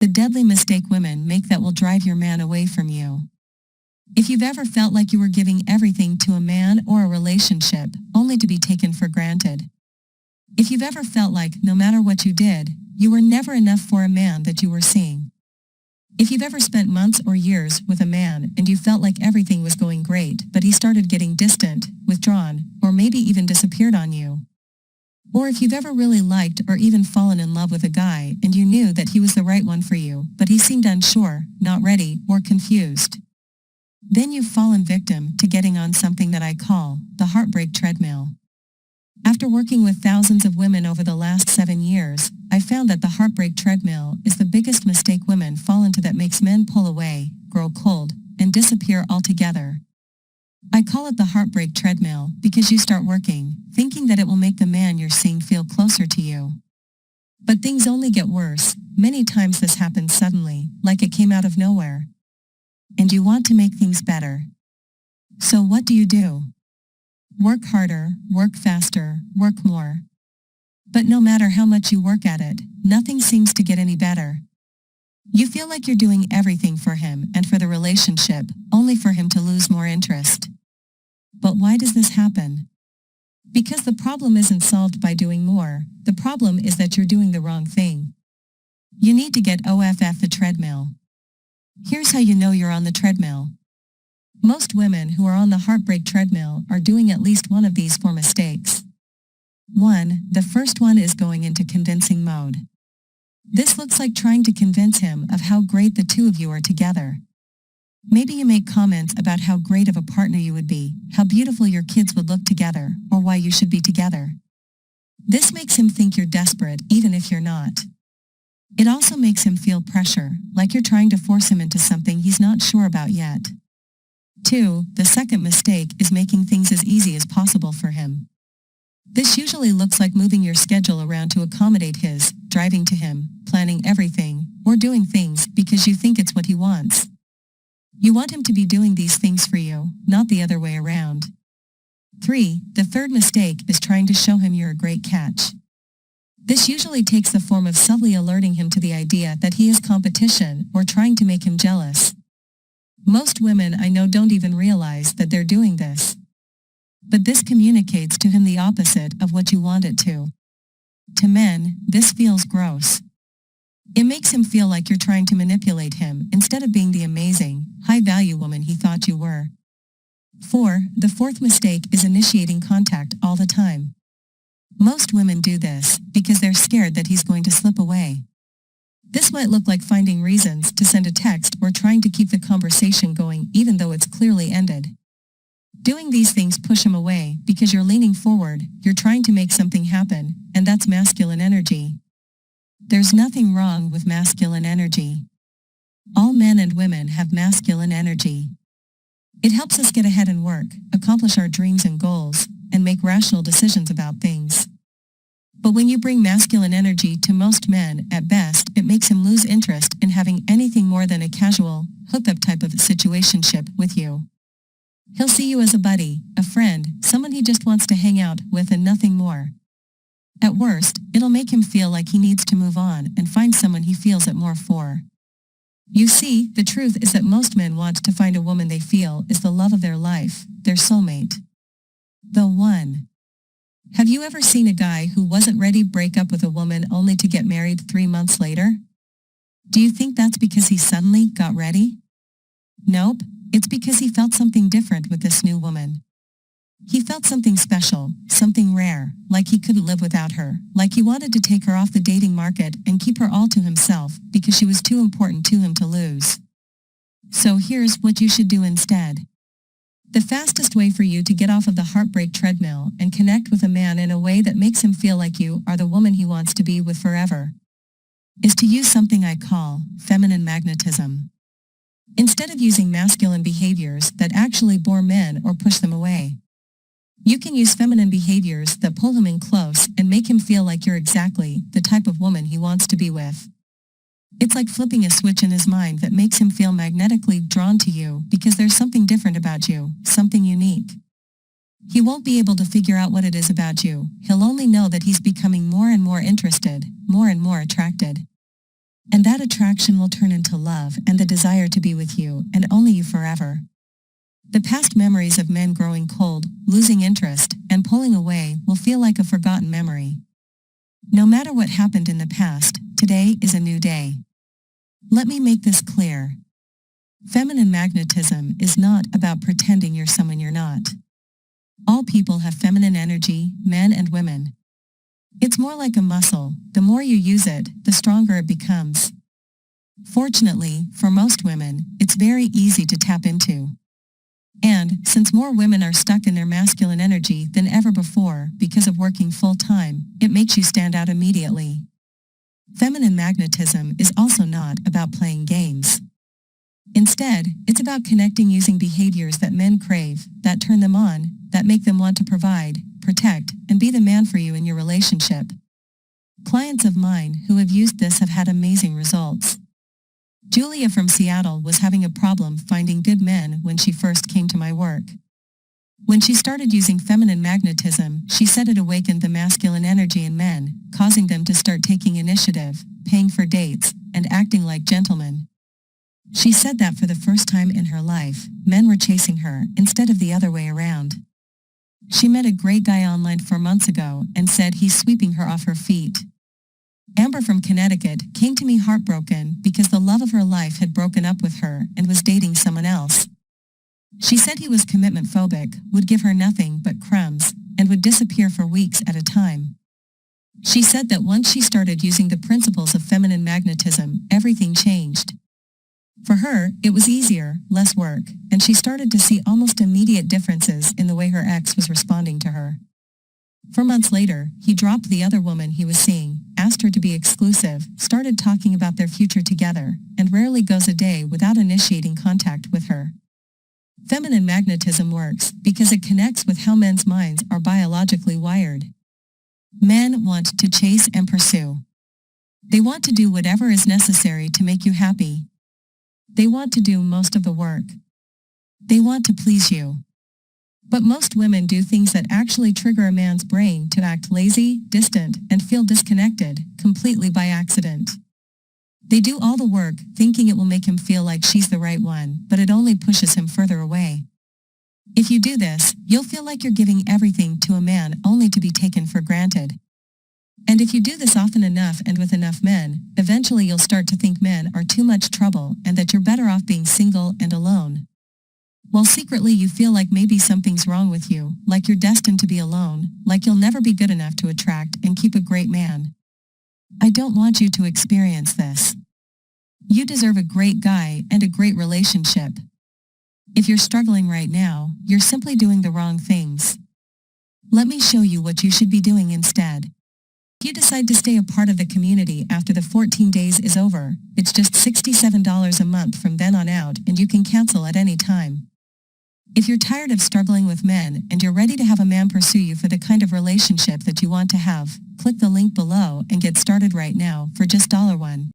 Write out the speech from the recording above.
The deadly mistake women make that will drive your man away from you. If you've ever felt like you were giving everything to a man or a relationship, only to be taken for granted. If you've ever felt like, no matter what you did, you were never enough for a man that you were seeing. If you've ever spent months or years with a man and you felt like everything was going great, but he started getting distant, withdrawn, or maybe even disappeared on you. Or if you've ever really liked or even fallen in love with a guy and you knew that he was the right one for you, but he seemed unsure, not ready, or confused. Then you've fallen victim to getting on something that I call the Heartbreak Treadmill. After working with thousands of women over the last 7 years, I found that the Heartbreak Treadmill is the biggest mistake women fall into that makes men pull away, grow cold, and disappear altogether. I call it the Heartbreak Treadmill because you start working, thinking that it will make the man you're seeing feel closer to you. But things only get worse. Many times this happens suddenly, like it came out of nowhere. And you want to make things better. So what do? Work harder, work faster, work more. But no matter how much you work at it, nothing seems to get any better. You feel like you're doing everything for him and for the relationship, only for him to lose more interest. But why does this happen? Because the problem isn't solved by doing more. The problem is that you're doing the wrong thing. You need to get off the treadmill. Here's how you know you're on the treadmill. Most women who are on the Heartbreak Treadmill are doing at least one of these 4 mistakes. 1. The first one is going into convincing mode. This looks like trying to convince him of how great the two of you are together. Maybe you make comments about how great of a partner you would be, how beautiful your kids would look together, or why you should be together. This makes him think you're desperate even if you're not. It also makes him feel pressure, like you're trying to force him into something he's not sure about yet. 2. The second mistake is making things as easy as possible for him. This usually looks like moving your schedule around to accommodate his, driving to him, planning everything, or doing things because you think it's what he wants. You want him to be doing these things for you, not the other way around. 3. The third mistake is trying to show him you're a great catch. This usually takes the form of subtly alerting him to the idea that he is competition or trying to make him jealous. Most women I know don't even realize that they're doing this. But this communicates to him the opposite of what you want it to. To men, this feels gross. It makes him feel like you're trying to manipulate him instead of being the amazing, high-value woman he thought you were. 4. The fourth mistake is initiating contact all the time. Most women do this because they're scared that he's going to slip away. This might look like finding reasons to send a text or trying to keep the conversation going even though it's clearly ended. Doing these things push him away because you're leaning forward, you're trying to make something happen, and that's masculine energy. There's nothing wrong with masculine energy. All men and women have masculine energy. It helps us get ahead in work, accomplish our dreams and goals, and make rational decisions about things. But when you bring masculine energy to most men, at best, it makes him lose interest in having anything more than a casual, hookup type of situationship with you. He'll see you as a buddy, a friend, someone he just wants to hang out with and nothing more. At worst, it'll make him feel like he needs to move on and find someone he feels it more for. You see, the truth is that most men want to find a woman they feel is the love of their life, their soulmate. The one. Have you ever seen a guy who wasn't ready to break up with a woman only to get married 3 months later? Do you think that's because he suddenly got ready? Nope, it's because he felt something different with this new woman. He felt something special, something rare, like he couldn't live without her, like he wanted to take her off the dating market and keep her all to himself because she was too important to him to lose. So here's what you should do instead. The fastest way for you to get off of the Heartbreak Treadmill and connect with a man in a way that makes him feel like you are the woman he wants to be with forever is to use something I call feminine magnetism. Instead of using masculine behaviors that actually bore men or push them away, you can use feminine behaviors that pull him in close and make him feel like you're exactly the type of woman he wants to be with. It's like flipping a switch in his mind that makes him feel magnetically drawn to you because there's something different about you, something unique. He won't be able to figure out what it is about you. He'll only know that he's becoming more and more interested, more and more attracted. And that attraction will turn into love and the desire to be with you and only you forever. The past memories of men growing cold, losing interest, and pulling away will feel like a forgotten memory. No matter what happened in the past, today is a new day. Let me make this clear. Feminine magnetism is not about pretending you're someone you're not. All people have feminine energy, men and women. It's more like a muscle. The more you use it, the stronger it becomes. Fortunately, for most women, it's very easy to tap into. And, since more women are stuck in their masculine energy than ever before because of working full-time, it makes you stand out immediately. Feminine magnetism is also not about playing games. Instead, it's about connecting using behaviors that men crave, that turn them on, that make them want to provide, protect, and be the man for you in your relationship. Clients of mine who have used this have had amazing results. Julia from Seattle was having a problem finding good men when she first came to my work. When she started using feminine magnetism, she said it awakened the masculine energy in men, causing them to start taking initiative, paying for dates, and acting like gentlemen. She said that for the first time in her life, men were chasing her instead of the other way around. She met a great guy online 4 months ago and said he's sweeping her off her feet. Amber from Connecticut came to me heartbroken because the love of her life had broken up with her and was dating someone else. She said he was commitment phobic, would give her nothing but crumbs, and would disappear for weeks at a time. She said that once she started using the principles of feminine magnetism, everything changed. For her, it was easier, less work, and she started to see almost immediate differences in the way her ex was responding to her. 4 months later, he dropped the other woman he was seeing, asked her to be exclusive, started talking about their future together, and rarely goes a day without initiating contact with her. Feminine magnetism works because it connects with how men's minds are biologically wired. Men want to chase and pursue. They want to do whatever is necessary to make you happy. They want to do most of the work. They want to please you. But most women do things that actually trigger a man's brain to act lazy, distant, and feel disconnected, completely by accident. They do all the work, thinking it will make him feel like she's the right one, but it only pushes him further away. If you do this, you'll feel like you're giving everything to a man only to be taken for granted. And if you do this often enough and with enough men, eventually you'll start to think men are too much trouble and that you're better off being single and alone. While secretly you feel like maybe something's wrong with you, like you're destined to be alone, like you'll never be good enough to attract and keep a great man. I don't want you to experience this. You deserve a great guy and a great relationship. If you're struggling right now, you're simply doing the wrong things. Let me show you what you should be doing instead. If you decide to stay a part of the community after the 14 days is over, it's just $67 a month from then on out, and you can cancel at any time. If you're tired of struggling with men and you're ready to have a man pursue you for the kind of relationship that you want to have, click the link below and get started right now for just $1.